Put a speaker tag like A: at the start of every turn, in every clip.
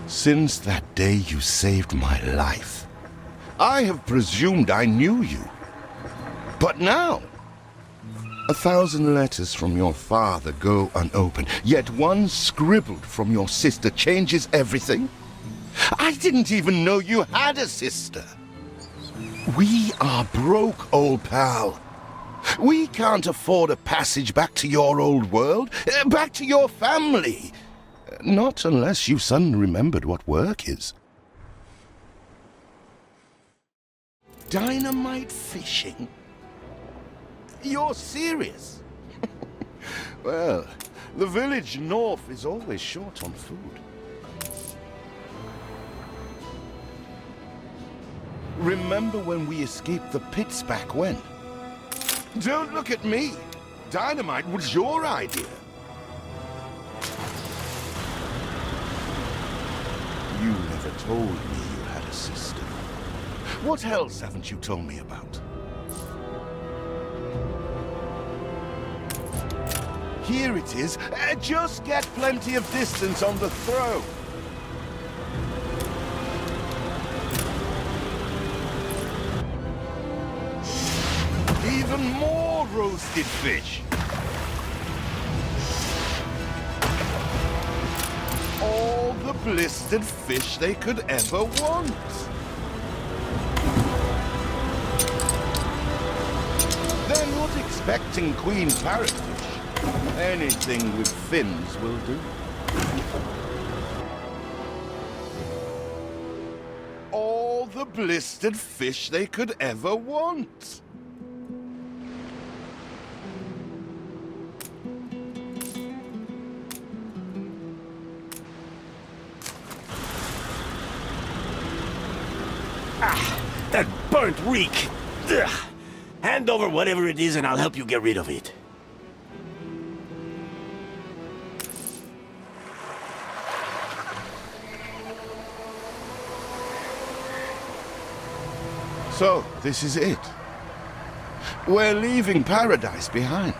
A: Since that day you saved my life, I have presumed I knew you. But now, 1,000 letters from your father go unopened, yet one scribbled from your sister changes everything? I didn't even know you had a sister. We are broke, old pal. We can't afford a passage back to your old world, back to your family. Not unless you suddenly remembered what work is. Dynamite fishing? You're serious? Well, the village north is always short on food. Remember when we escaped the pits back when? Don't look at me. Dynamite was your idea. You never told me you had a sister. What else haven't you told me about? Here it is. Just get plenty of distance on the throw. Even more roasted fish. All the blistered fish they could ever want. They're not expecting queen parrotfish. Anything with fins will do. All the blistered fish they could ever want.
B: That burnt reek! Ugh. Hand over whatever it is and I'll help you get rid of it.
A: So, this is it. We're leaving paradise behind.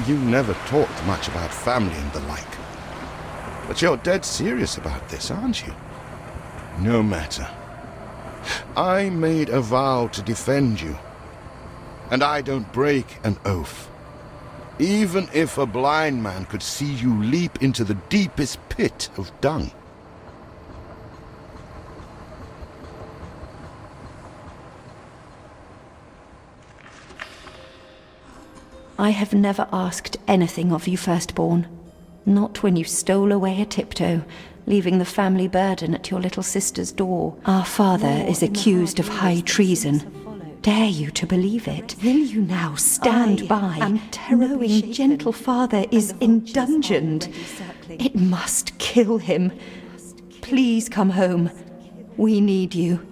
A: You never talked much about family and the like. But you're dead serious about this, aren't you? No matter. I made a vow to defend you. And I don't break an oath. Even if a blind man could see you leap into the deepest pit of dung.
C: I have never asked anything of you, firstborn. Not when you stole away a tiptoe, leaving the family burden at your little sister's door. Our father is accused of high treason. Dare you to believe it? Will you now stand by, knowing gentle father is indungeoned? It must kill him. Please come home. We need you.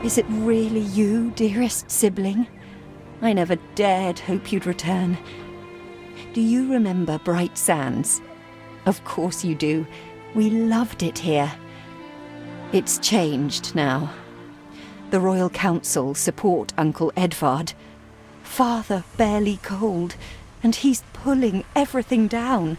C: Is it really you, dearest sibling? I never dared hope you'd return. Do you remember Bright Sands? Of course you do. We loved it here. It's changed now. The Royal Council support Uncle Edvard. Father barely cold, and he's pulling everything down.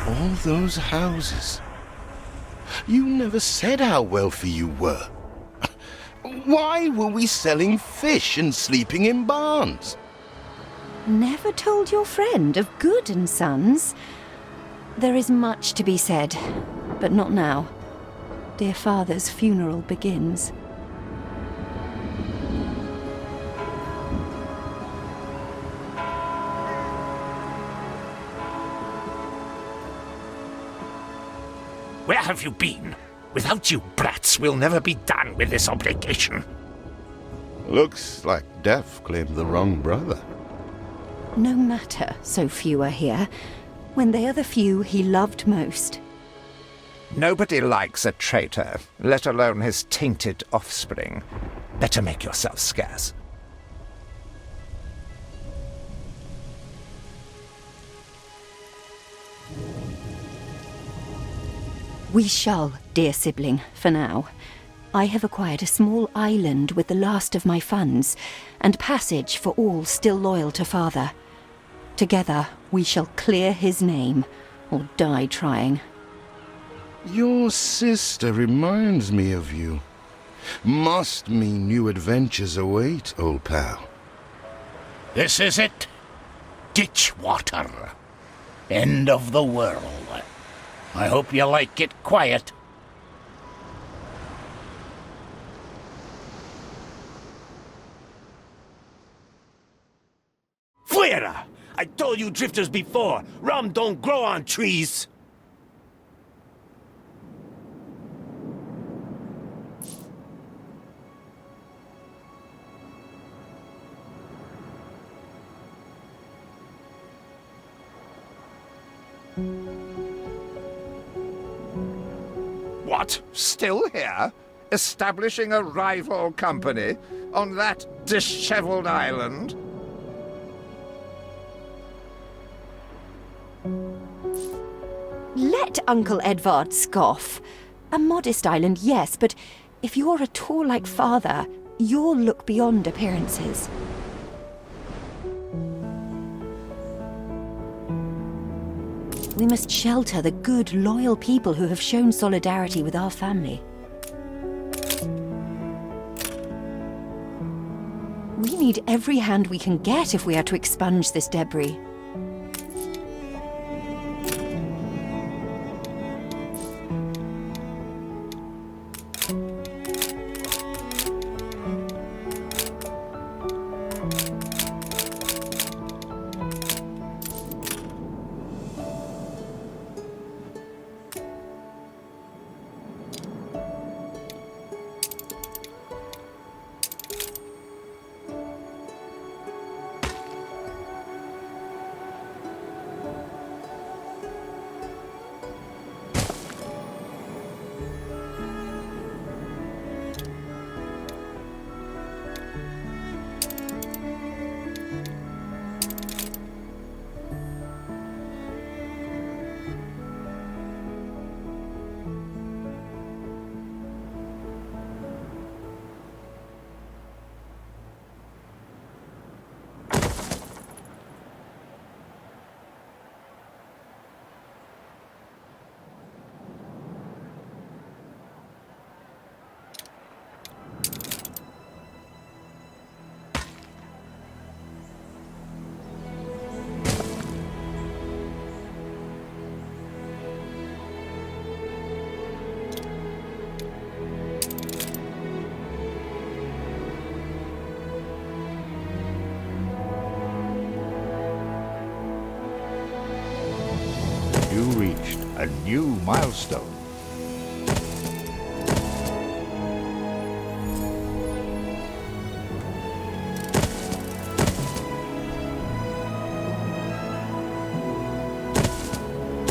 A: All those houses. You never said how wealthy you were. Why were we selling fish and sleeping in barns?
C: Never told your friend of Good and Sons? There is much to be said, but not now. Dear father's funeral begins.
B: Where have you been? Without you brats, we'll never be done with this obligation.
A: Looks like Death claimed the wrong brother.
C: No matter, so few are here, when they are the few he loved most.
D: Nobody likes a traitor, let alone his tainted offspring. Better make yourself scarce.
C: We shall, dear sibling, for now. I have acquired a small island with the last of my funds, and passage for all still loyal to father. Together, we shall clear his name, or die trying.
A: Your sister reminds me of you. Must mean new adventures await, old pal.
E: This is it. Ditch water. End of the world. I hope you like it quiet.
B: Fuera! I told you drifters before, rum don't grow on trees.
D: What? Still here? Establishing a rival company on that disheveled island?
C: Let Uncle Edvard scoff. A modest island, yes, but if you're at all like father, you'll look beyond appearances. We must shelter the good, loyal people who have shown solidarity with our family. We need every hand we can get if we are to expunge this debris.
F: A new milestone.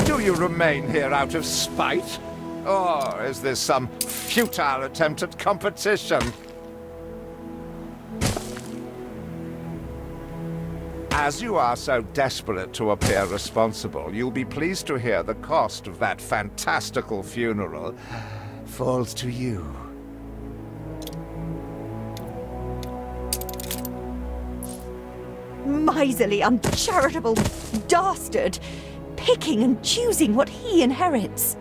D: Do you remain here out of spite? Or is this some futile attempt at competition? As you are so desperate to appear responsible, you'll be pleased to hear the cost of that fantastical funeral falls to you.
C: Miserly, uncharitable dastard! Picking and choosing what he inherits.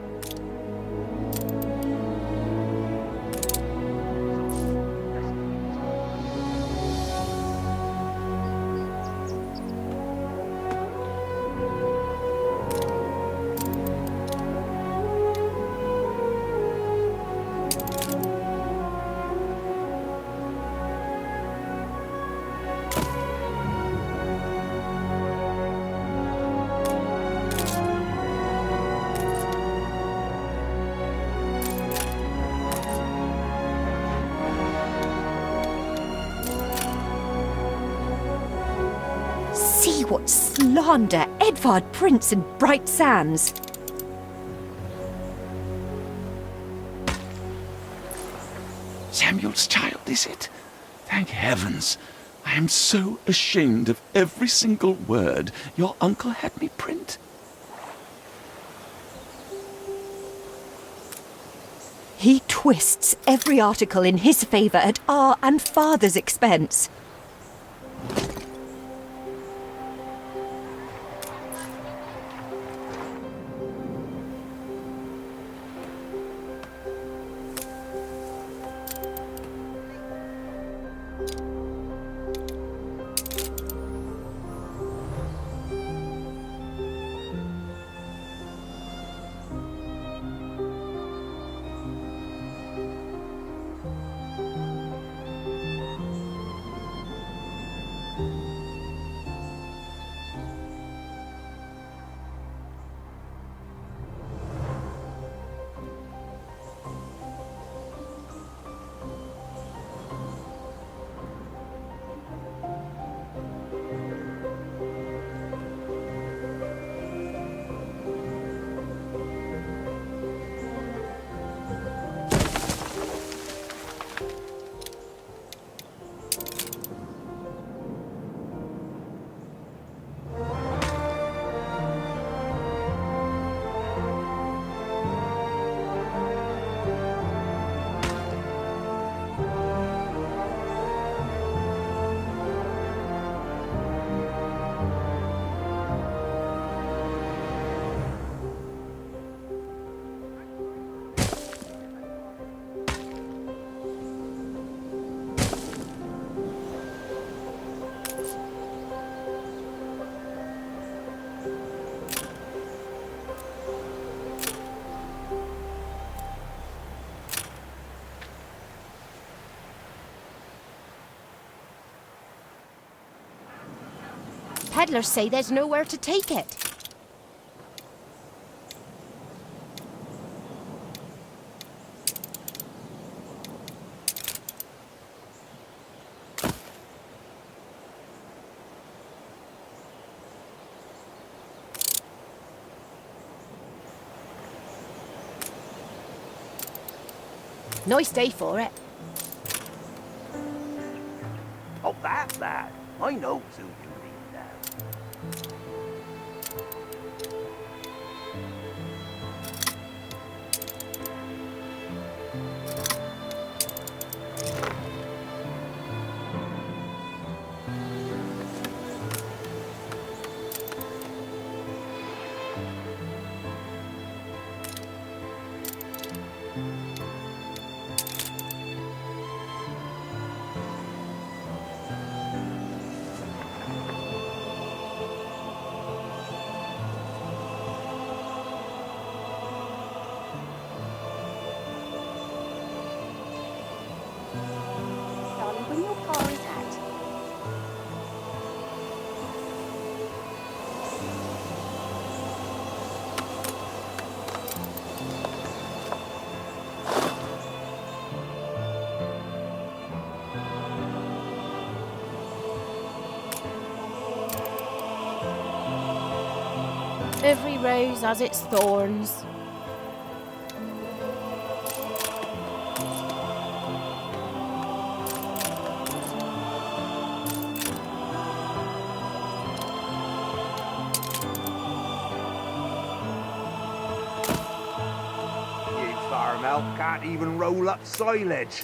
C: See what slander Edvard Prince and Bright Sands.
G: Samuel's child, is it? Thank heavens. I am so ashamed of every single word your uncle had me print.
C: He twists every article in his favour at our and father's expense.
H: Peddlers say there's nowhere to take it. Nice day for it.
B: Oh, that lad. I know who you mean now.
H: Every rose has its thorns.
D: You farm elf can't even roll up silage.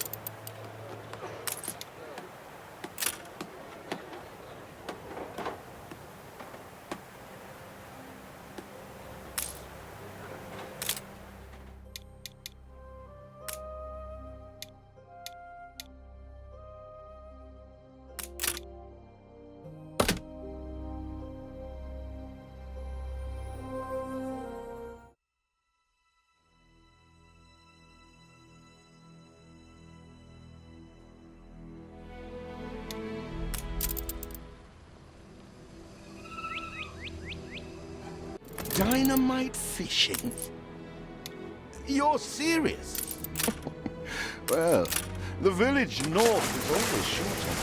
A: Dynamite fishing? You're serious? Well, the village north is always shorter.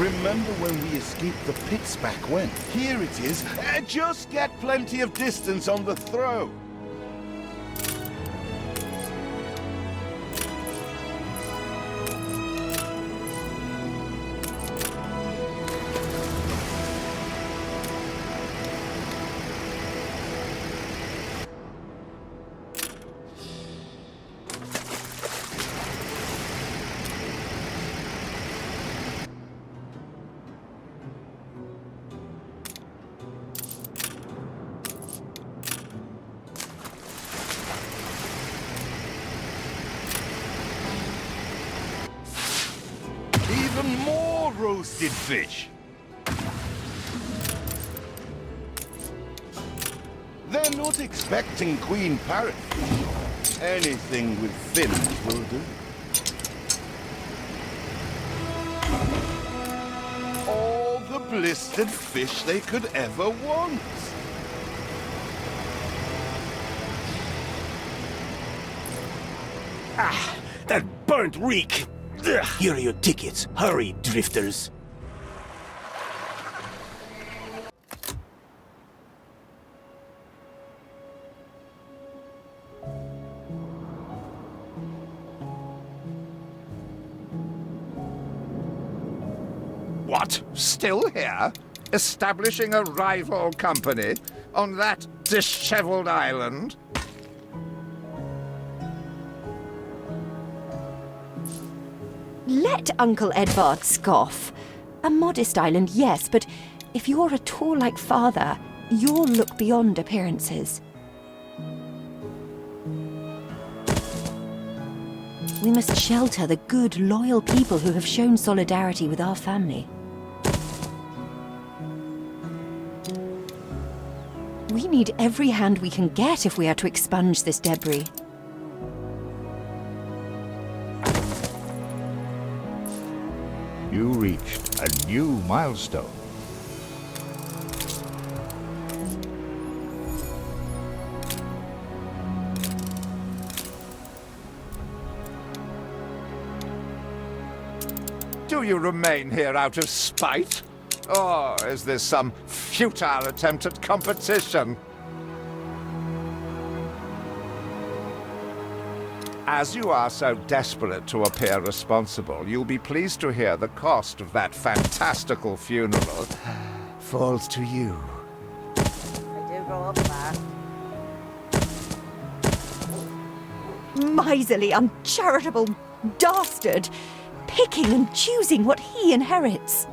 A: Remember when we escaped the pits back when? Here it is. Just get plenty of distance on the throw. Even more roasted fish. They're not expecting queen parrotfish. Anything with fins will do. All the blistered fish they could ever want.
B: Ah, that burnt reek! Ugh, here are your tickets. Hurry, drifters.
D: What? Still here? Establishing a rival company on that disheveled island?
C: Let Uncle Edvard scoff. A modest island, yes, but if you're at all like father, you'll look beyond appearances. We must shelter the good, loyal people who have shown solidarity with our family. We need every hand we can get if we are to expunge this debris.
F: You reached a new milestone.
D: Do you remain here out of spite? Or is this some futile attempt at competition? As you are so desperate to appear responsible, you'll be pleased to hear the cost of that fantastical funeral falls to you.
H: I do grow up fast.
C: Miserly, uncharitable dastard! Picking and choosing what he inherits.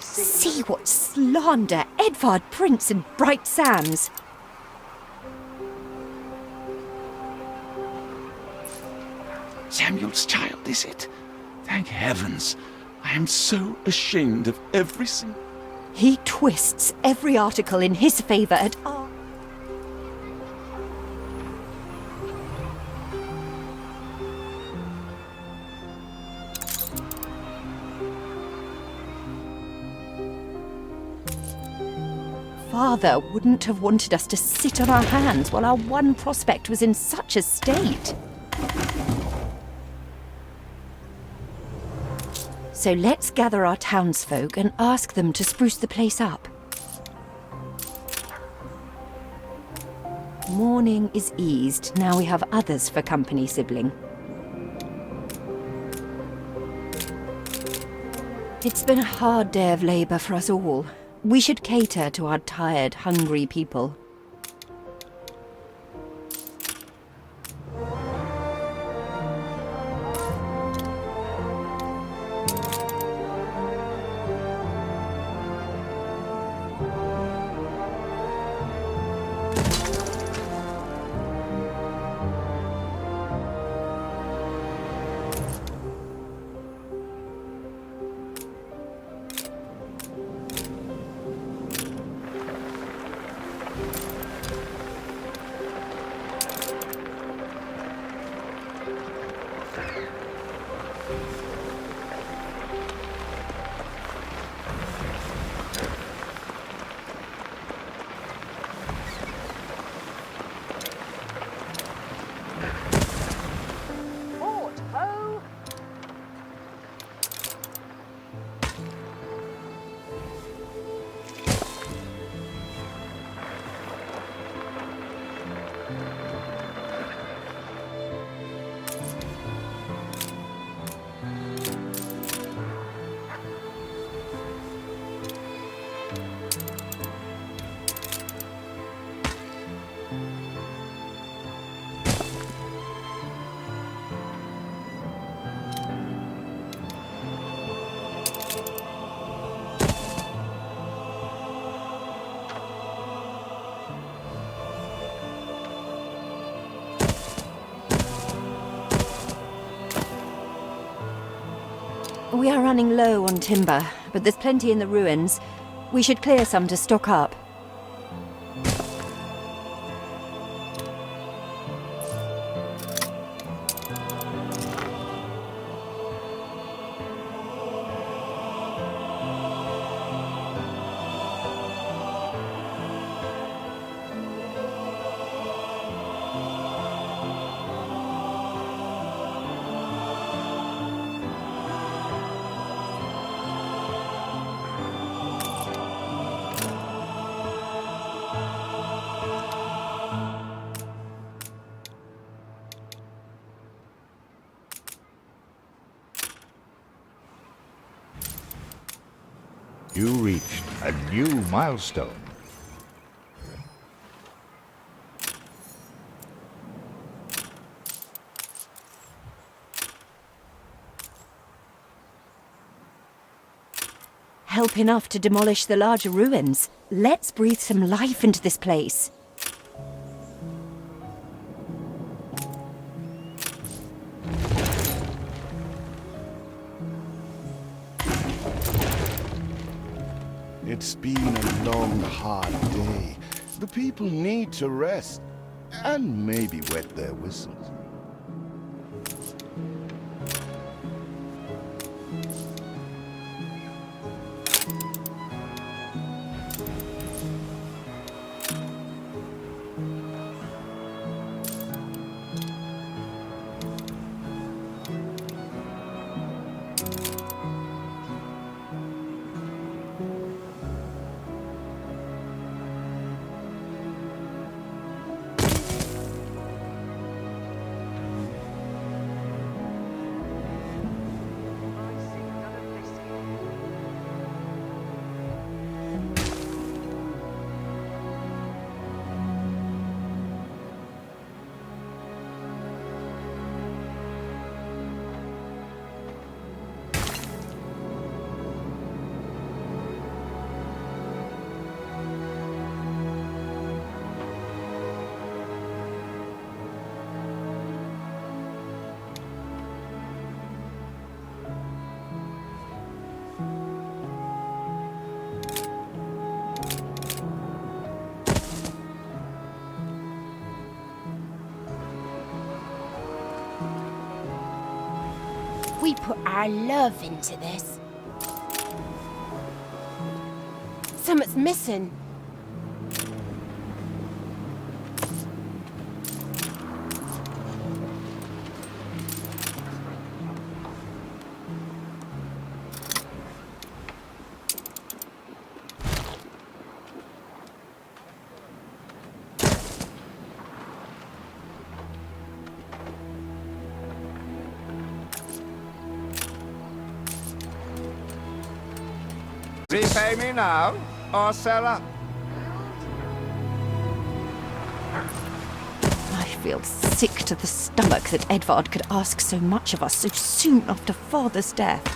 C: See what slander Edvard prints in bright sands.
G: Samuel's child, is it? Thank heavens. I am so ashamed of every single...
C: He twists every article in his favor at our... father wouldn't have wanted us to sit on our hands while our one prospect was in such a state. So let's gather our townsfolk and ask them to spruce the place up. Mourning is eased, now we have others for company, sibling. It's been a hard day of labour for us all. We should cater to our tired, hungry people. We are running low on timber, but there's plenty in the ruins. We should clear some to stock up.
F: You reached a new milestone.
C: Help enough to demolish the larger ruins. Let's breathe some life into this place.
A: It's been a long, hard day. The people need to rest and maybe wet their whistles.
H: We put our love into this. Something's missing.
D: Repay me now, or sell up.
C: I feel sick to the stomach that Edvard could ask so much of us so soon after Father's death.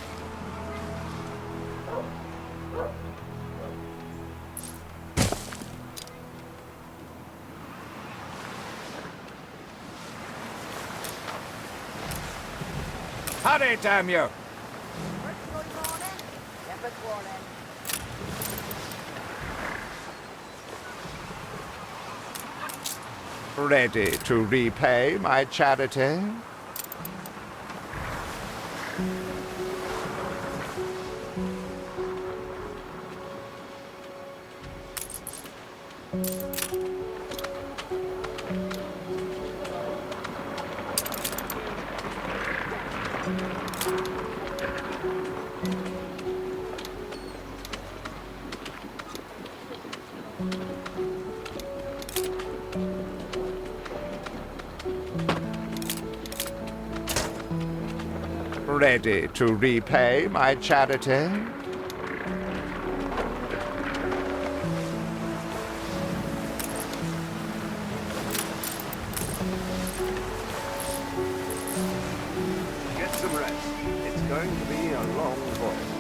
D: Hurry, damn you! Ready to repay my charity? Ready to repay my charity?
B: Get some rest. It's going to be a long voyage.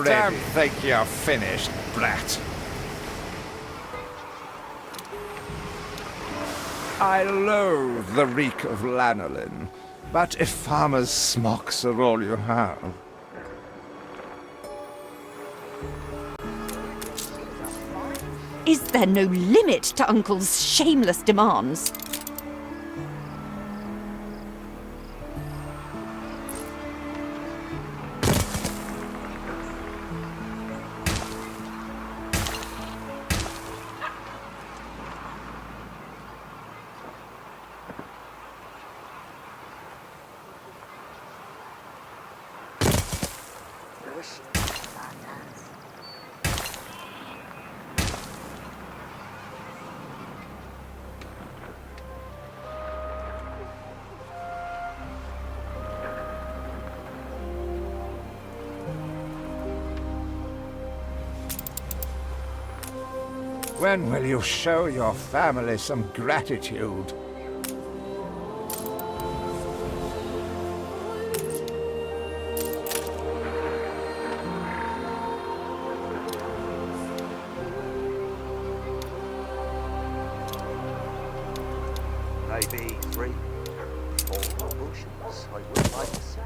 D: Don't think you're finished, brat. I loathe the reek of lanolin, but if farmers' smocks are all you have...
C: Is there no limit to Uncle's shameless demands?
D: When will you show your family some gratitude?
B: Maybe 3 or 4 bushels, I would like to say.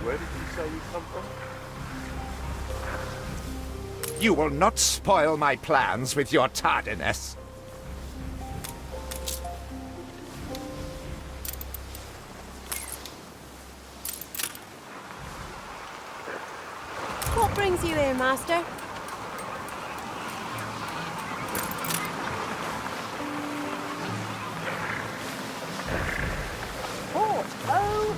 B: Where did you say you come from?
D: You will not spoil my plans with your tardiness.
H: What brings you here, Master? Port, oh!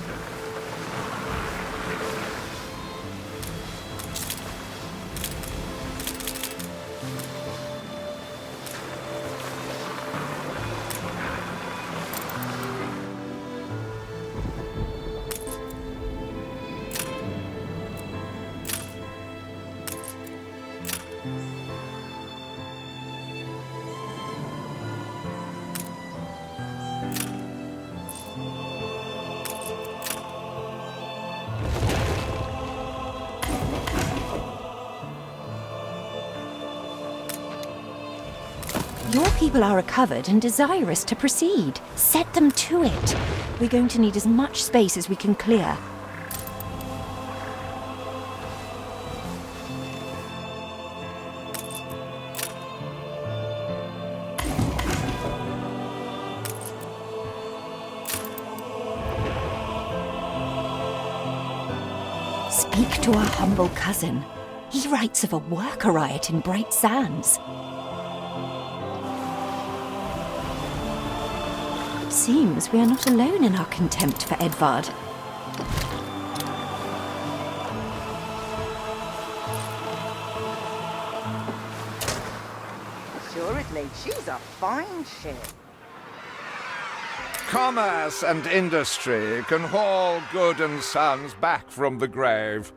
C: Your people are recovered and desirous to proceed. Set them to it. We're going to need as much space as we can clear. Speak to our humble cousin. He writes of a worker riot in Bright Sands. Seems we are not alone in our contempt for Edvard.
I: Assuredly, she's a fine ship.
D: Commerce and industry can haul good and sons back from the grave.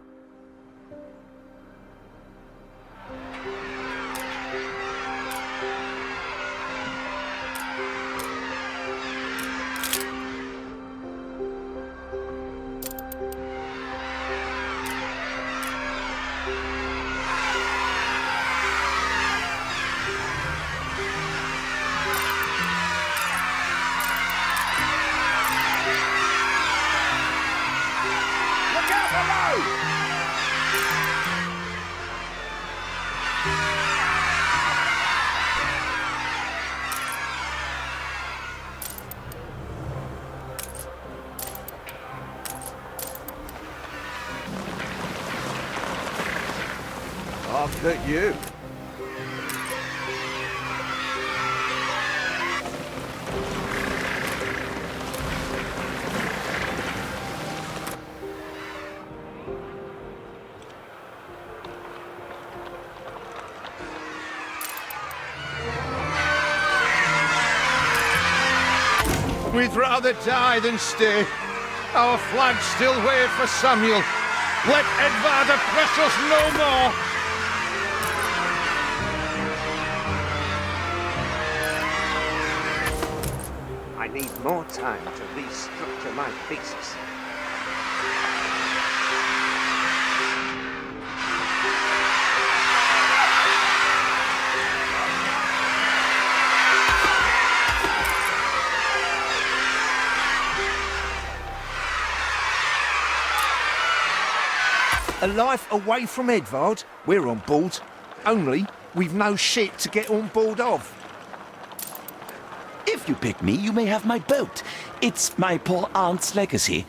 A: After you. We'd rather die than stay. Our flags still wave for Samuel. Let Edvard oppress us no more!
J: I need more time to restructure my thesis.
D: A life away from Edvard? We're on board. Only, we've no shit to get on board of.
G: If you pick me, you may have my boat. It's my poor aunt's legacy.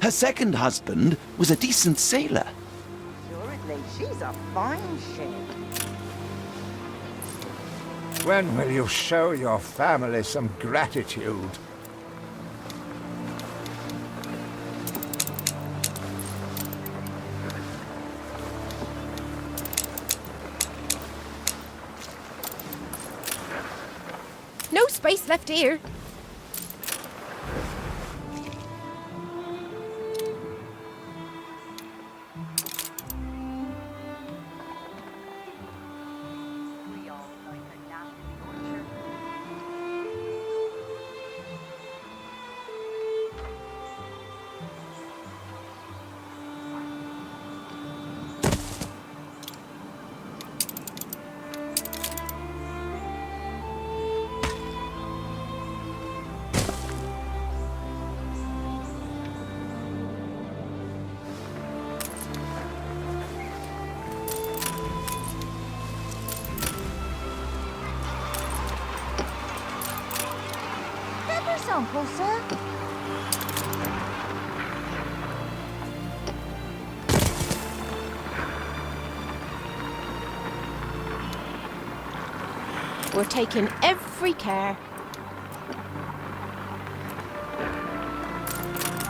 G: Her second husband was a decent sailor.
I: Assuredly, she's a fine ship.
D: When will you show your family some gratitude?
H: No space left here.
I: Sample, sir.
H: We're taking every care.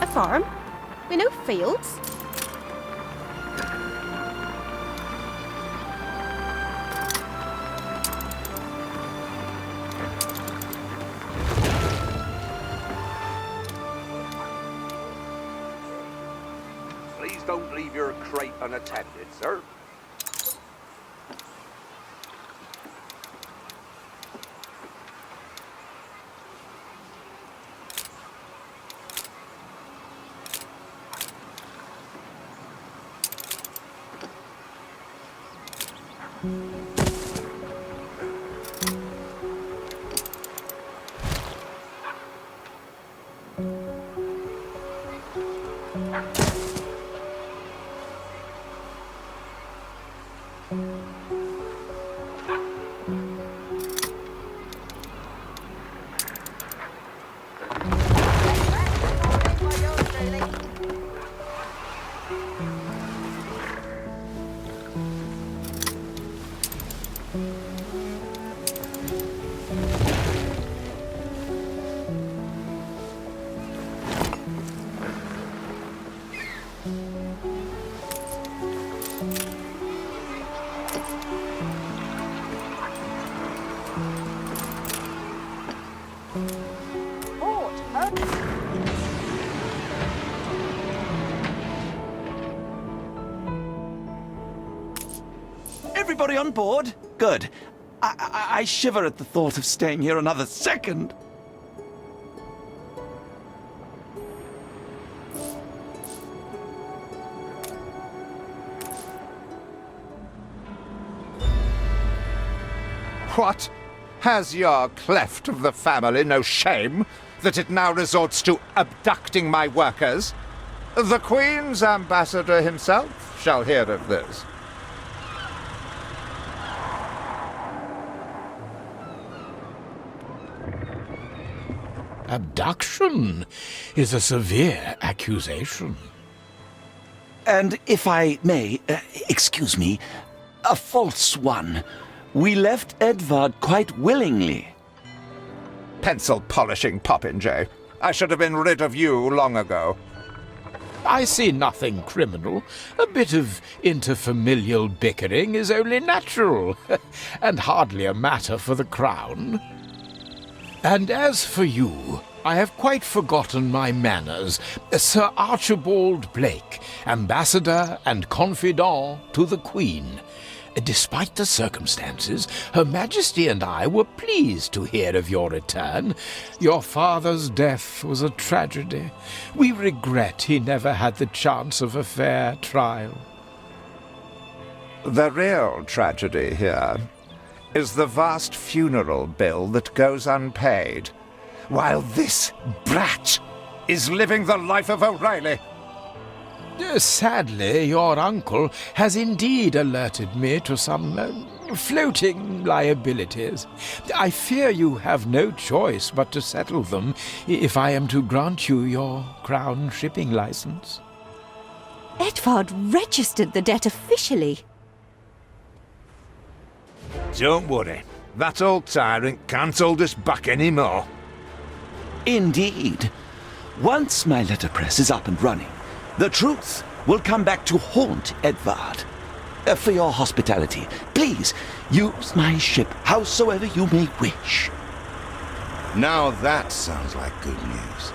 H: A farm? We know fields.
J: Please don't leave your crate unattended, sir.
G: Everybody on board? Good. I shiver at the thought of staying here another second.
D: What? Has your cleft of the family no shame that it now resorts to abducting my workers? The Queen's ambassador himself shall hear of this.
E: Abduction is a severe accusation.
G: And if I may, excuse me, a false one. We left Edvard quite willingly.
D: Pencil polishing popinjay. I should have been rid of you long ago.
E: I see nothing criminal. A bit of interfamilial bickering is only natural, and hardly a matter for the crown. And as for you, I have quite forgotten my manners. Sir Archibald Blake, ambassador and confidant to the Queen. Despite the circumstances, Her Majesty and I were pleased to hear of your return. Your father's death was a tragedy. We regret he never had the chance of a fair trial.
D: The real tragedy here is the vast funeral bill that goes unpaid, while this brat is living the life of O'Reilly.
E: Sadly, your uncle has indeed alerted me to some floating liabilities. I fear you have no choice but to settle them if I am to grant you your crown shipping license.
C: Edvard registered the debt officially.
D: Don't worry, that old tyrant can't hold us back anymore.
G: Indeed. Once my letterpress is up and running, the truth will come back to haunt Edvard. For your hospitality, please use my ship howsoever you may wish.
A: Now that sounds like good news.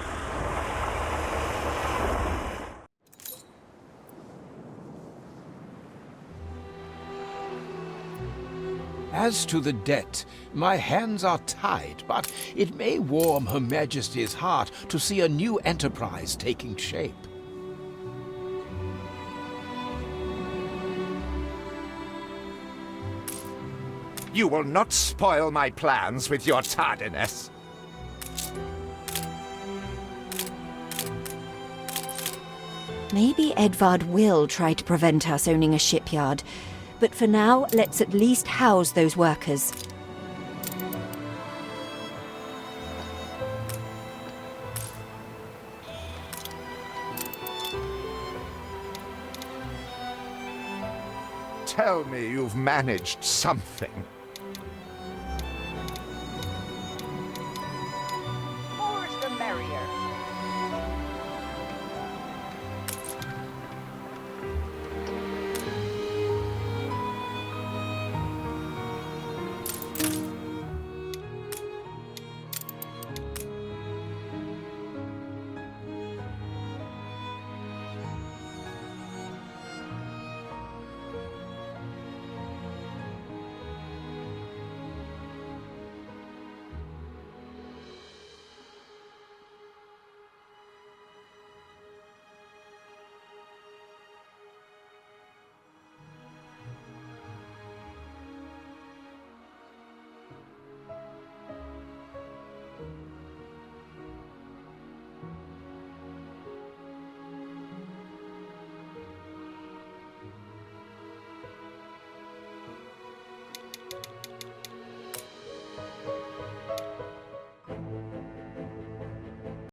E: As to the debt, my hands are tied, but it may warm Her Majesty's heart to see a new enterprise taking shape.
D: You will not spoil my plans with your tardiness.
C: Maybe Edvard will try to prevent us owning a shipyard. But for now, let's at least house those workers.
D: Tell me you've managed something.